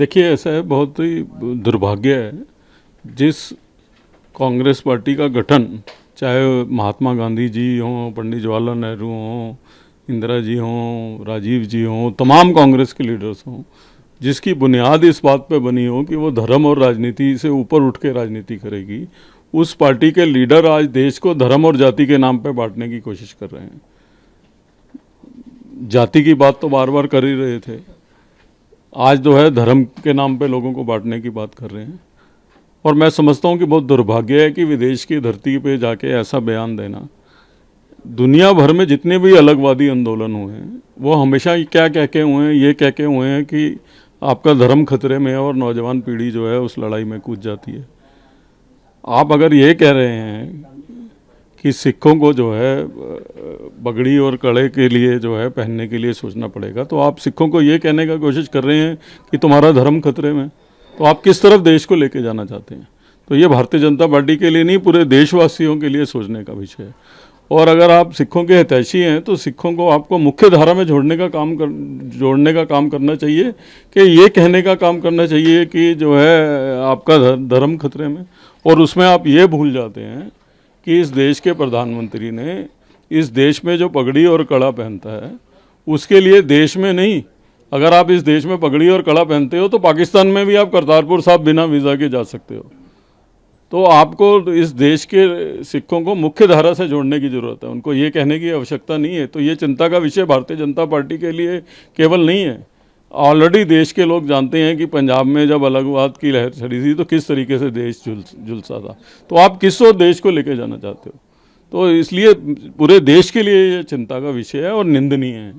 देखिए, ऐसा है, बहुत ही दुर्भाग्य है जिस कांग्रेस पार्टी का गठन, चाहे महात्मा गांधी जी हों, पंडित जवाहरलाल नेहरू हों, इंदिरा जी हों, राजीव जी हों, तमाम कांग्रेस के लीडर्स हों, जिसकी बुनियाद इस बात पे बनी हो कि वो धर्म और राजनीति से ऊपर उठ के राजनीति करेगी, उस पार्टी के लीडर आज देश को धर्म और जाति के नाम पे बांटने की कोशिश कर रहे हैं। जाति की बात तो बार बार कर ही रहे थे, आज जो है धर्म के नाम पे लोगों को बांटने की बात कर रहे हैं। और मैं समझता हूँ कि बहुत दुर्भाग्य है कि विदेश की धरती पे जाके ऐसा बयान देना। दुनिया भर में जितने भी अलगवादी आंदोलन हुए हैं वो हमेशा क्या कह के हुए हैं, ये कह के हुए हैं कि आपका धर्म खतरे में है और नौजवान पीढ़ी जो है उस लड़ाई में कूद जाती है। आप अगर ये कह रहे हैं कि सिखों को जो है पगड़ी और कड़े के लिए जो है पहनने के लिए सोचना पड़ेगा, तो आप सिखों को ये कहने का कोशिश कर रहे हैं कि तुम्हारा धर्म खतरे में। तो आप किस तरफ देश को लेके जाना चाहते हैं? तो ये भारतीय जनता पार्टी के लिए नहीं, पूरे देशवासियों के लिए सोचने का विषय है। और अगर आप सिखों के हितैषी हैं तो सिखों को आपको मुख्य धारा में जोड़ने का काम करना चाहिए, कि ये कहने का काम करना चाहिए कि जो है आपका धर्म खतरे में। और उसमें आप ये भूल जाते हैं कि इस देश के प्रधानमंत्री ने इस देश में जो पगड़ी और कड़ा पहनता है उसके लिए देश में नहीं, अगर आप इस देश में पगड़ी और कड़ा पहनते हो तो पाकिस्तान में भी आप करतारपुर साहब बिना वीज़ा के जा सकते हो। तो आपको इस देश के सिखों को मुख्य धारा से जोड़ने की ज़रूरत है, उनको ये कहने की आवश्यकता नहीं है। तो ये चिंता का विषय भारतीय जनता पार्टी के लिए केवल नहीं है। ऑलरेडी देश के लोग जानते हैं कि पंजाब में जब अलगवाद की लहर चढ़ी थी तो किस तरीके से देश झुलसा था। तो आप किस ओर देश को लेके जाना चाहते हो? तो इसलिए पूरे देश के लिए ये चिंता का विषय है और निंदनीय है।